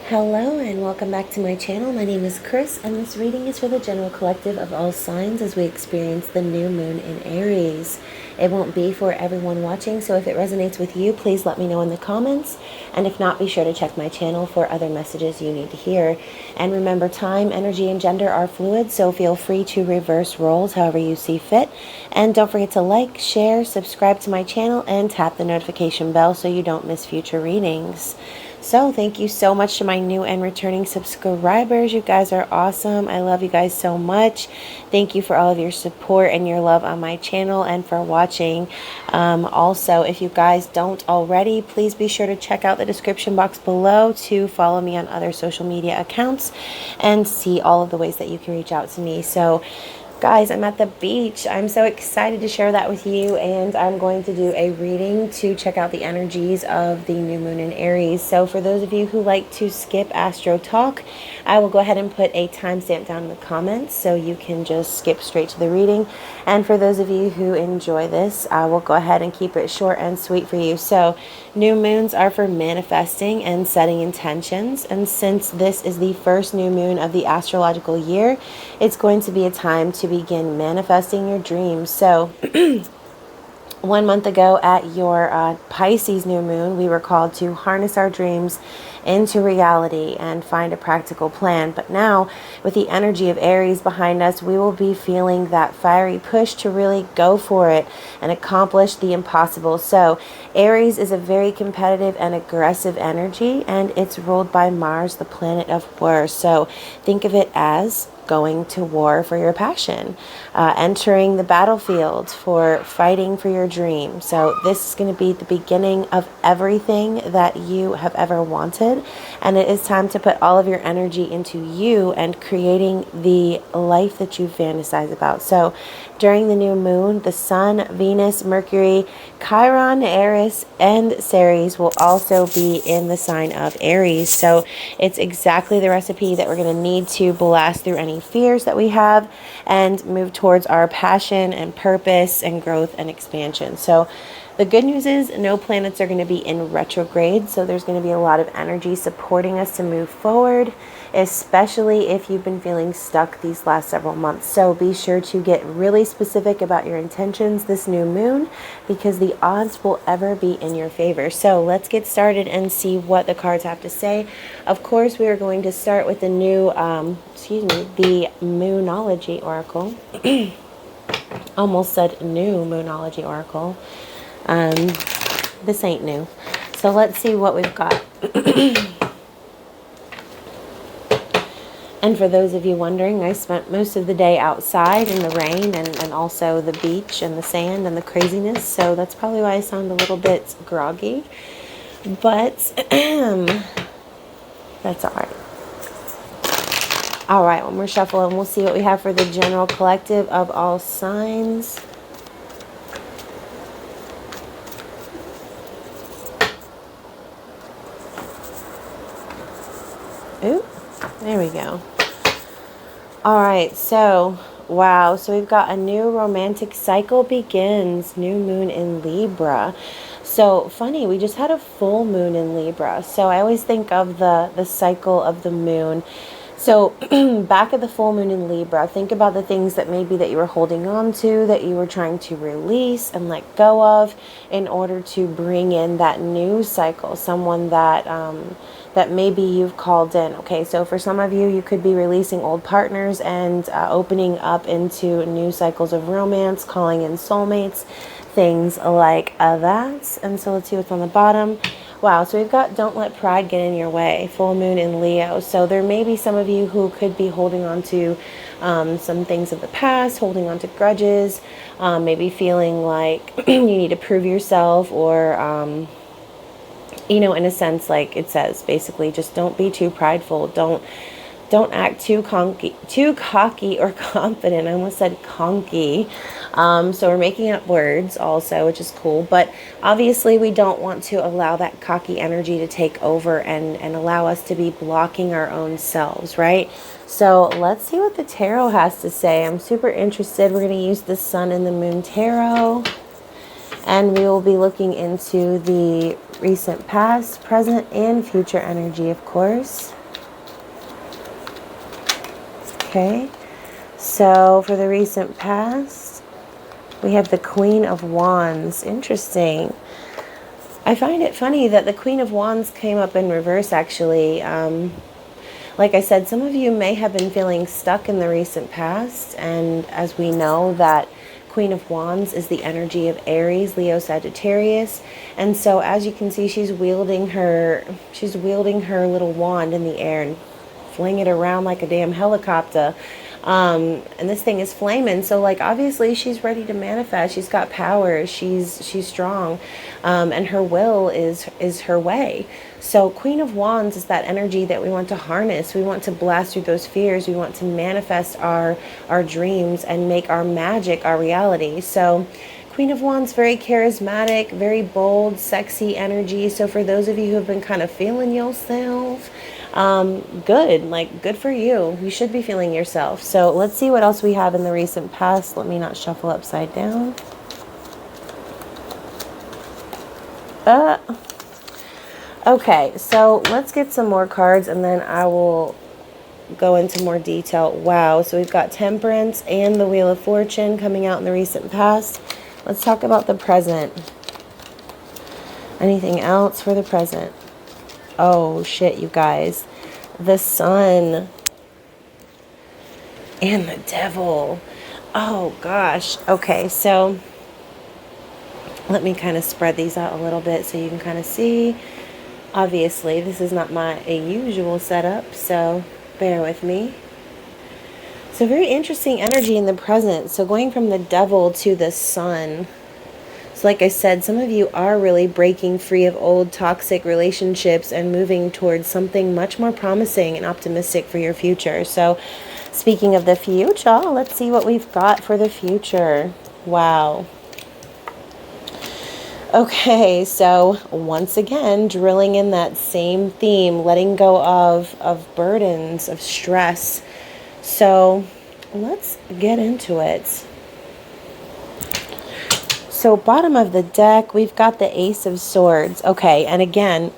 Hello and welcome back to my channel. My name is Chris and this reading is for the general collective of all signs as we experience the new moon in Aries. It won't be for everyone watching, so if it resonates with you, please let me know in the comments. And if not, be sure to check my channel for other messages you need to hear. And remember, time, energy, and gender are fluid, so feel free to reverse roles however you see fit. And don't forget to like, share, subscribe to my channel, and tap the notification bell so you don't miss future readings. So thank you so much to my new and returning subscribers. You guys are awesome. I love you guys so much. Thank you for all of your support and your love on my channel and for watching. Also, if you guys don't already, please be sure to check out the description box below to follow me on other social media accounts and see all of the ways that you can reach out to me. So guys, I'm at the beach. I'm so excited to share that with you, and I'm going to do a reading to check out the energies of the new moon in Aries. So for those of you who like to skip Astro Talk, I will go ahead and put a timestamp down in the comments so you can just skip straight to the reading. And for those of you who enjoy this, I will go ahead and keep it short and sweet for you. So new moons are for manifesting and setting intentions, and since this is the first new moon of the astrological year, it's going to be a time to begin manifesting your dreams. So 1 month ago at your Pisces new moon, we were called to harness our dreams into reality and find a practical plan. But now, with the energy of Aries behind us, we will be feeling that fiery push to really go for it and accomplish the impossible. So Aries is a very competitive and aggressive energy, and it's ruled by Mars, the planet of war. So think of it as going to war for your passion, entering the battlefield for fighting for your dream. So this is going to be the beginning of everything that you have ever wanted, and it is time to put all of your energy into you and creating the life that you fantasize about. So during the new moon, the Sun, Venus, Mercury, Chiron, Eris, and Ceres will also be in the sign of Aries. So it's exactly the recipe that we're going to need to blast through any fears that we have and move towards our passion and purpose and growth and expansion. So the good news is no planets are going to be in retrograde, so there's going to be a lot of energy supporting us to move forward, especially if you've been feeling stuck these last several months. So be sure to get really specific about your intentions this new moon, because the odds will ever be in your favor. So let's get started and see what the cards have to say. Of course, we are going to start with the new, the Moonology Oracle. Almost said new Moonology Oracle. This ain't new. So let's see what we've got. And for those of you wondering, I spent most of the day outside in the rain and also the beach and the sand and the craziness. So that's probably why I sound a little bit groggy. But that's all right. All right, one more shuffle and we'll see what we have for the general collective of all signs. Ooh, there we go. All right, so, wow. So we've got a new romantic cycle begins. New moon in Libra. So funny, we just had a full moon in Libra. So I always think of the cycle of the moon. So back at the full moon in Libra, think about the things that maybe that you were holding on to, that you were trying to release and let go of in order to bring in that new cycle, someone that that maybe you've called in. Okay, so for some of you, you could be releasing old partners and opening up into new cycles of romance, calling in soulmates, things like that. And so let's see what's on the bottom. Wow, so we've got don't let pride get in your way, full moon in Leo. So there may be some of you who could be holding on to some things of the past, holding on to grudges, maybe feeling like you need to prove yourself, or you know, in a sense, like it says, basically just don't be too prideful. Don't act too cocky or confident. I almost said conky. So we're making up words also, which is cool. But obviously we don't want to allow that cocky energy to take over and allow us to be blocking our own selves, right? So let's see what the tarot has to say. I'm super interested. We're going to use the Sun and the Moon Tarot. And we will be looking into the recent past, present, and future energy, of course. Okay, so for the recent past, we have the Queen of Wands. Interesting. I find it funny that the Queen of Wands came up in reverse, actually. Like I said, some of you may have been feeling stuck in the recent past, and as we know that Queen of Wands is the energy of Aries, Leo, Sagittarius, and so as you can see, she's wielding her little wand in the air and fling it around like a damn helicopter. And this thing is flaming, so like obviously she's ready to manifest. She's got power, she's strong, and her will is her way. So Queen of Wands is that energy that we want to harness. We want to blast through those fears. We want to manifest our dreams and make our magic our reality. So Queen of Wands, very charismatic, very bold, sexy energy. So for those of you who have been kind of feeling yourself, good for you. You should be feeling yourself. So let's see what else we have in the recent past. Let me not shuffle upside down. Okay, so let's get some more cards and then I will go into more detail. Wow, so we've got Temperance and the Wheel of Fortune coming out in the recent past. Let's talk about the present. Anything else for the present? Oh shit, you guys. The Sun and the Devil. Oh gosh. Okay, so let me kind of spread these out a little bit so you can kind of see. Obviously, this is not my usual setup, so bear with me. So very interesting energy in the present. So going from the Devil to the Sun. So like I said, some of you are really breaking free of old toxic relationships and moving towards something much more promising and optimistic for your future. So speaking of the future, let's see what we've got for the future. Wow. Okay, so once again, drilling in that same theme, letting go of burdens, of stress. So let's get into it. So bottom of the deck, we've got the Ace of Swords. Okay, and again,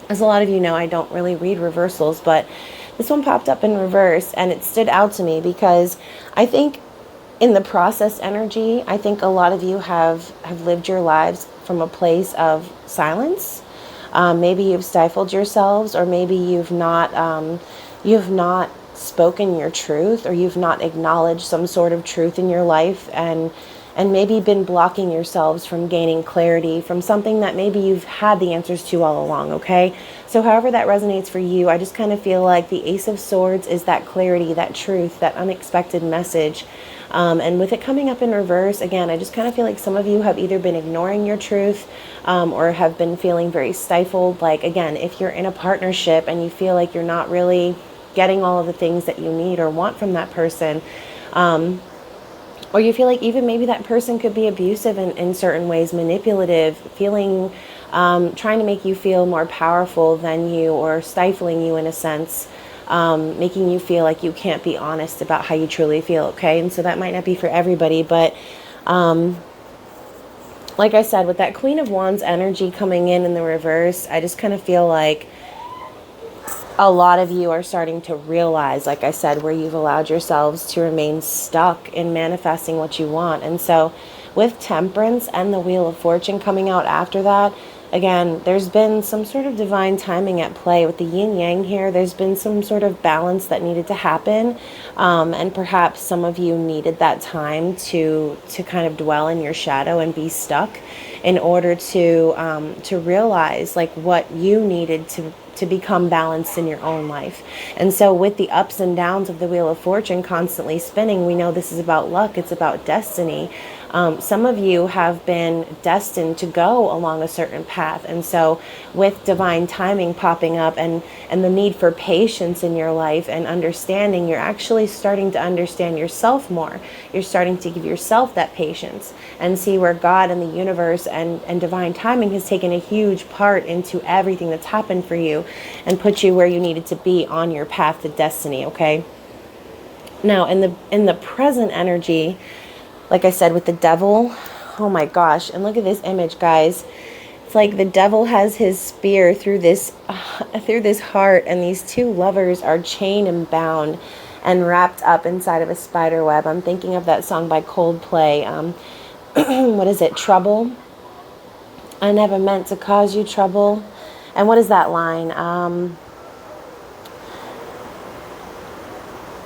as a lot of you know, I don't really read reversals, but this one popped up in reverse and it stood out to me because I think in the process energy, I think a lot of you have lived your lives from a place of silence. Maybe you've stifled yourselves, or maybe you've not spoken your truth, or you've not acknowledged some sort of truth in your life, and maybe been blocking yourselves from gaining clarity from something that maybe you've had the answers to all along, okay? So however that resonates for you, I just kind of feel like the Ace of Swords is that clarity, that truth, that unexpected message. And with it coming up in reverse, again, I just kind of feel like some of you have either been ignoring your truth or have been feeling very stifled. Like, again, if you're in a partnership and you feel like you're not really getting all of the things that you need or want from that person, or you feel like even maybe that person could be abusive in certain ways, manipulative, feeling, trying to make you feel more powerful than you, or stifling you in a sense, making you feel like you can't be honest about how you truly feel, okay? And so that might not be for everybody, but like I said, with that Queen of Wands energy coming in the reverse, I just kind of feel like a lot of you are starting to realize, like I said, where you've allowed yourselves to remain stuck in manifesting what you want. And so with Temperance and the Wheel of Fortune coming out after that, again, there's been some sort of divine timing at play with the yin yang here. There's been some sort of balance that needed to happen. And perhaps some of you needed that time to kind of dwell in your shadow and be stuck in order to realize like what you needed to become balanced in your own life. And so with the ups and downs of the Wheel of Fortune constantly spinning, we know this is about luck, it's about destiny. Some of you have been destined to go along a certain path. And so with divine timing popping up and the need for patience in your life and understanding, you're actually starting to understand yourself more. You're starting to give yourself that patience and see where God and the universe and divine timing has taken a huge part into everything that's happened for you and put you where you needed to be on your path to destiny, okay? Now, in the present energy, like I said, with the Devil, oh my gosh, and look at this image, guys. it's like the devil has his spear through this heart, and these two lovers are chained and bound and wrapped up inside of a spider web. I'm thinking of that song by Coldplay. What is it? Trouble. I never meant to cause you trouble. And what is that line?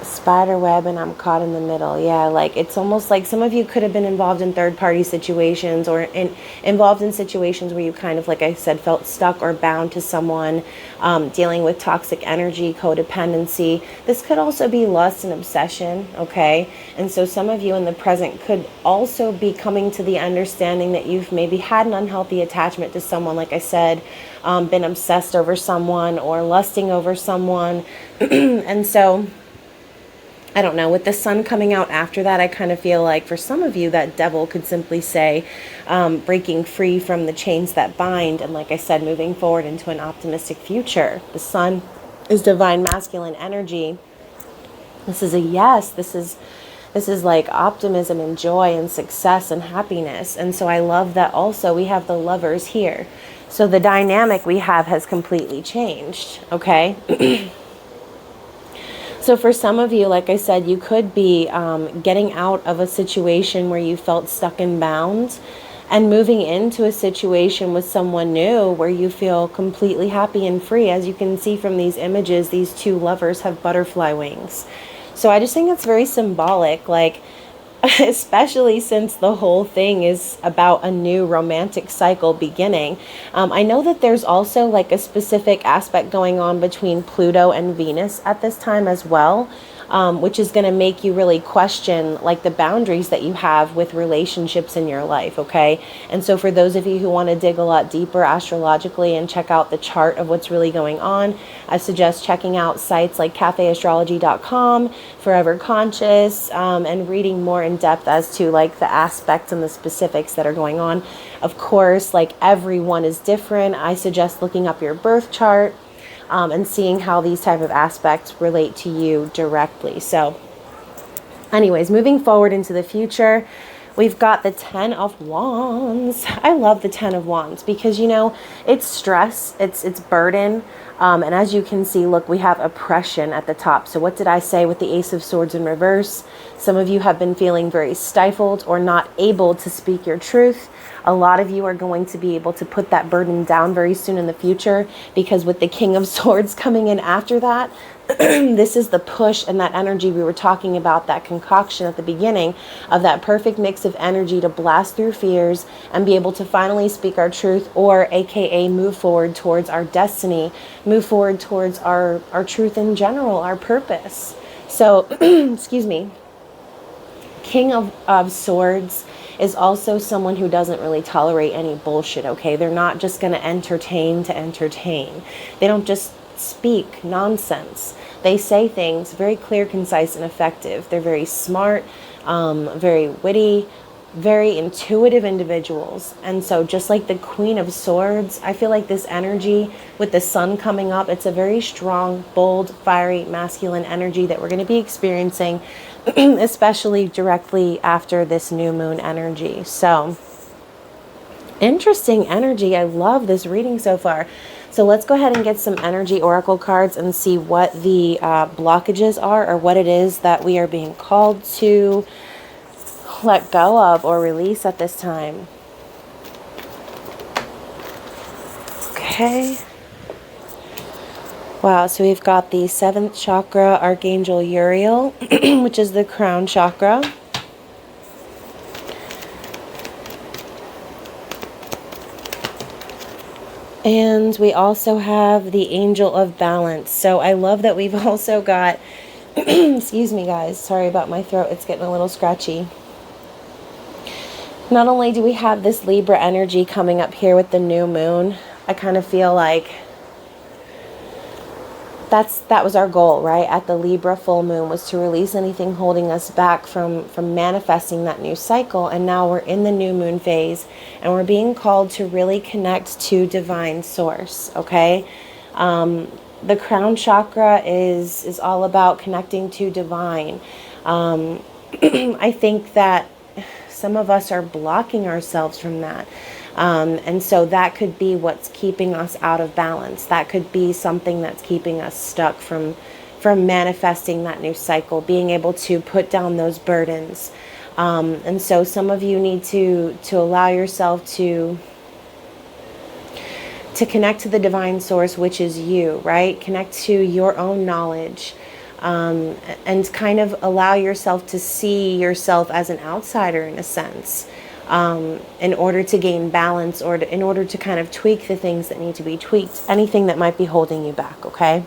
Spider web and I'm caught in the middle. Yeah, like it's almost like some of you could have been involved in third-party situations, or involved in situations where you kind of, like I said, felt stuck or bound to someone, dealing with toxic energy, codependency. This could also be lust and obsession, okay? And so some of you in the present could also be coming to the understanding that you've maybe had an unhealthy attachment to someone, like I said, been obsessed over someone or lusting over someone. And so I don't know, with the sun coming out after that, I kind of feel like for some of you, that devil could simply say, breaking free from the chains that bind. And like I said, moving forward into an optimistic future. The sun is divine masculine energy. This is a yes. This is like optimism and joy and success and happiness. And so I love that also we have the lovers here. So the dynamic we have has completely changed, okay? So for some of you, like I said, you could be getting out of a situation where you felt stuck and bound and moving into a situation with someone new where you feel completely happy and free. As you can see from these images, these two lovers have butterfly wings. So I just think it's very symbolic, like, especially since the whole thing is about a new romantic cycle beginning. I know that there's also like a specific aspect going on between Pluto and Venus at this time as well, which is going to make you really question like the boundaries that you have with relationships in your life, okay? And so for those of you who want to dig a lot deeper astrologically and check out the chart of what's really going on, I suggest checking out sites like cafeastrology.com, Forever Conscious, and reading more in depth as to like the aspects and the specifics that are going on. Of course, like everyone is different. I suggest looking up your birth chart, and seeing how these type of aspects relate to you directly. So anyways, moving forward into the future, we've got the 10 of Wands. I love the 10 of Wands because, you know, it's stress, it's burden. And as you can see, look, we have oppression at the top. So what did I say with the Ace of Swords in reverse? Some of you have been feeling very stifled or not able to speak your truth. A lot of you are going to be able to put that burden down very soon in the future, because with the King of Swords coming in after that, this is the push and that energy we were talking about, that concoction at the beginning of that perfect mix of energy to blast through fears and be able to finally speak our truth, or AKA move forward towards our destiny, move forward towards our truth in general, our purpose. So, excuse me, King of Swords is also someone who doesn't really tolerate any bullshit, okay? They're not just going to entertain to entertain. They don't just speak nonsense. They say things very clear, concise, and effective. They're very smart, very witty, very intuitive individuals. And so just like the Queen of Swords, I feel like this energy with the sun coming up, it's a very strong, bold, fiery, masculine energy that we're going to be experiencing, especially directly after this new moon energy. So interesting energy. I love this reading so far. So let's go ahead and get some energy oracle cards and see what the blockages are, or what it is that we are being called to let go of or release at this time. Okay. Wow, so we've got the 7th chakra, Archangel Uriel, which is the crown chakra. And we also have the Angel of Balance. So I love that we've also got, excuse me guys, sorry about my throat, it's getting a little scratchy. Not only do we have this Libra energy coming up here with the new moon, I kind of feel like that was our goal, right? At the Libra full moon, was to release anything holding us back from manifesting that new cycle. And now we're in the new moon phase, and we're being called to really connect to divine source, okay? The crown chakra is all about connecting to divine. I think that some of us are blocking ourselves from that. And so that could be what's keeping us out of balance. That could be something that's keeping us stuck from manifesting that new cycle, being able to put down those burdens. And so some of you need to allow yourself to connect to the divine source, which is you, right? Connect to your own knowledge, and kind of allow yourself to see yourself as an outsider in a sense, in order to gain balance, or in order to kind of tweak the things that need to be tweaked, anything that might be holding you back, okay?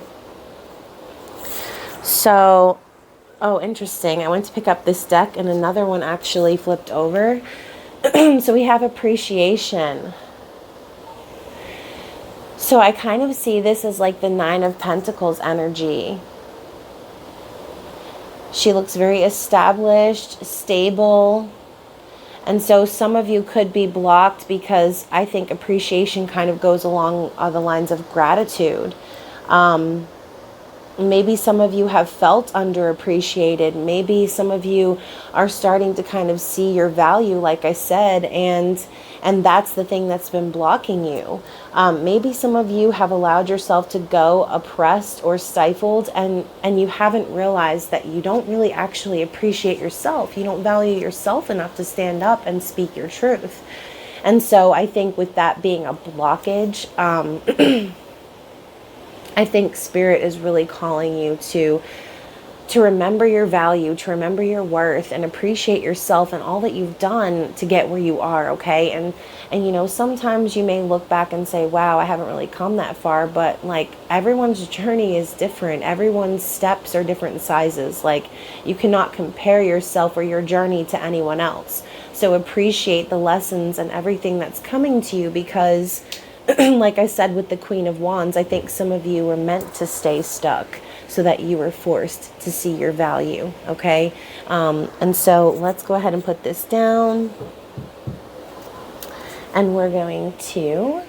So, oh, interesting. I went to pick up this deck and another one actually flipped over. So we have appreciation. So I kind of see this as like the Nine of Pentacles energy. She looks very established, stable. And so some of you could be blocked because I think appreciation kind of goes along the lines of gratitude. Maybe some of you have felt underappreciated. Maybe some of you are starting to kind of see your value, like I said, and that's the thing that's been blocking you. Maybe some of you have allowed yourself to go oppressed or stifled, and you haven't realized that you don't really actually appreciate yourself. You don't value yourself enough to stand up and speak your truth. And so I think with that being a blockage, I think Spirit is really calling you to remember your value, to remember your worth, and appreciate yourself and all that you've done to get where you are, okay? And you know, sometimes you may look back and say, wow, I haven't really come that far, but like everyone's journey is different. Everyone's steps are different sizes. Like you cannot compare yourself or your journey to anyone else. So appreciate the lessons and everything that's coming to you, because like I said with the Queen of Wands, I think some of you were meant to stay stuck so that you were forced to see your value, okay? And so let's go ahead and put this down. And we're going to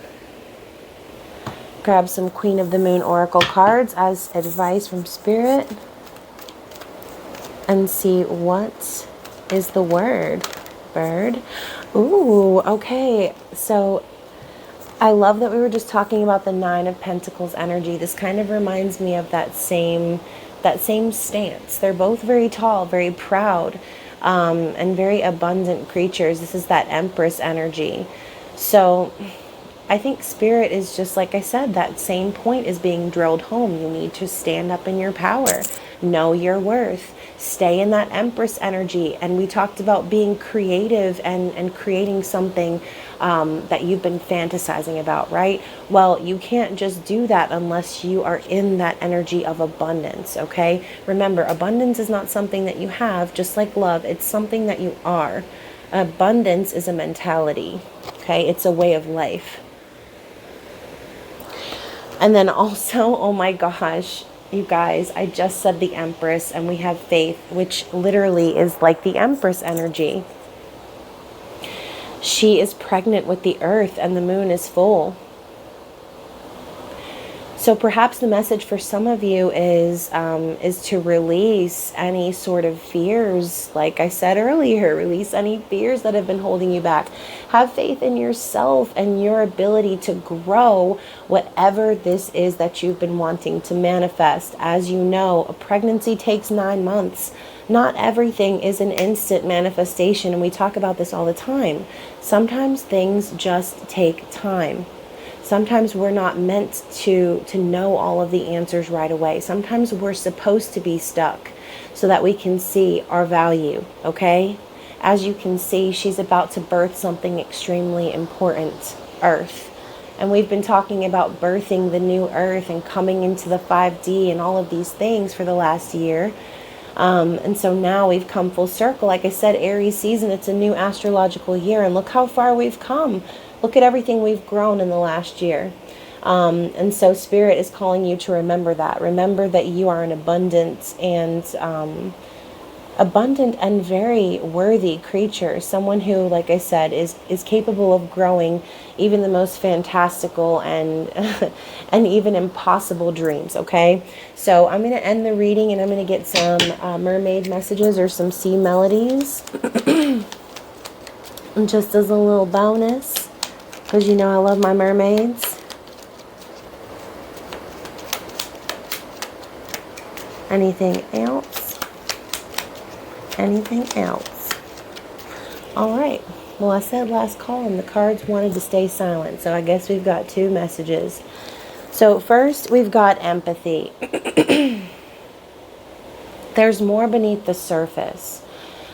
grab some Queen of the Moon Oracle cards as advice from Spirit and see what is the word. Bird. Ooh, okay. So I love that we were just talking about the Nine of Pentacles energy. This kind of reminds me of that same stance. They're both very tall, very proud, and very abundant creatures. This is that Empress energy. So I think Spirit is just, like I said, that same point is being drilled home. You need to stand up in your power, know your worth, stay in that Empress energy. And we talked about being creative and creating something that you've been fantasizing about, right? Well, you can't just do that unless you are in that energy of abundance, okay? Remember, abundance is not something that you have, just like love. It's something that you are. Abundance is a mentality, okay? It's a way of life. And then also, oh my gosh, you guys, I just said the Empress, and we have Faith, which literally is like the Empress energy. She is pregnant with the earth and the moon is full. So perhaps the message for some of you is to release any sort of fears. Like I said earlier, release any fears that have been holding you back. Have faith in yourself and your ability to grow whatever this is that you've been wanting to manifest. As you know, a pregnancy takes 9 months. Not everything is an instant manifestation, and we talk about this all the time. Sometimes things just take time. Sometimes we're not meant to know all of the answers right away. Sometimes we're supposed to be stuck so that we can see our value, okay? As you can see, she's about to birth something extremely important, Earth. And we've been talking about birthing the new Earth and coming into the 5D and all of these things for the last year. And so now we've come full circle. Like I said, Aries season, it's a new astrological year, and look how far we've come. Look at everything we've grown in the last year. And so Spirit is calling you to remember that. Remember that you are an abundant and very worthy creature. Someone who, like I said, is capable of growing even the most fantastical and and even impossible dreams, okay? So I'm going to end the reading, and I'm going to get some mermaid messages or some sea melodies. And just as a little bonus. Because you know I love my mermaids. Anything else? Anything else? All right. Well, I said last call and the cards wanted to stay silent. So I guess we've got 2 messages. So first, we've got empathy. There's more beneath the surface.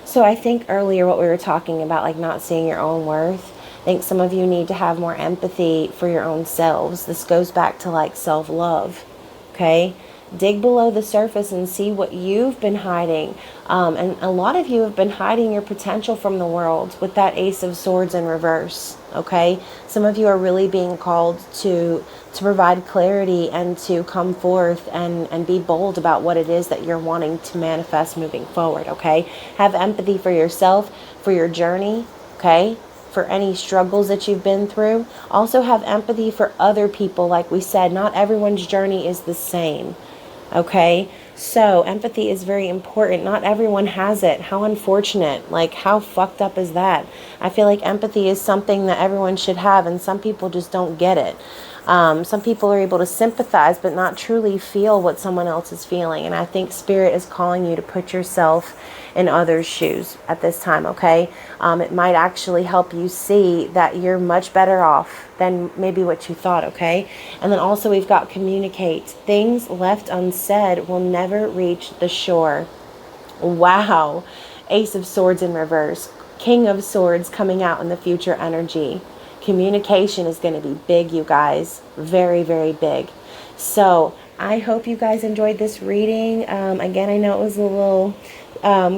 So I think earlier what we were talking about, like not seeing your own worth, I think some of you need to have more empathy for your own selves. This goes back to like self-love, okay? Dig below the surface and see what you've been hiding. And a lot of you have been hiding your potential from the world with that Ace of Swords in reverse, okay? Some of you are really being called to provide clarity and to come forth and be bold about what it is that you're wanting to manifest moving forward, okay? Have empathy for yourself, for your journey, okay? For any struggles that you've been through. Also have empathy for other people. Like we said, not everyone's journey is the same. Okay, so empathy is very important. Not everyone has it. How unfortunate. Like, how fucked up is that? I feel like empathy is something that everyone should have, and some people just don't get it. Some people are able to sympathize, but not truly feel what someone else is feeling. And I think Spirit is calling you to put yourself in others' shoes at this time, okay? It might actually help you see that you're much better off than maybe what you thought, okay? And then also we've got communicate. Things left unsaid will never reach the shore. Wow. Ace of Swords in reverse. King of Swords coming out in the future energy. Communication is going to be big, you guys. Very, very big. So I hope you guys enjoyed this reading. Again, I know it was a little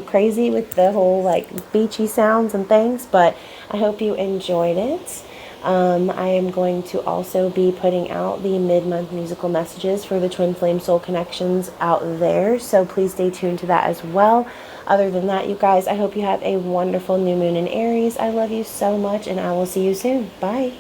crazy with the whole like beachy sounds and things, but I hope you enjoyed it. I am going to also be putting out the mid-month musical messages for the Twin Flame Soul Connections out there, so please stay tuned to that as well. Other than that, you guys, I hope you have a wonderful new moon in Aries. I love you so much, and I will see you soon. Bye.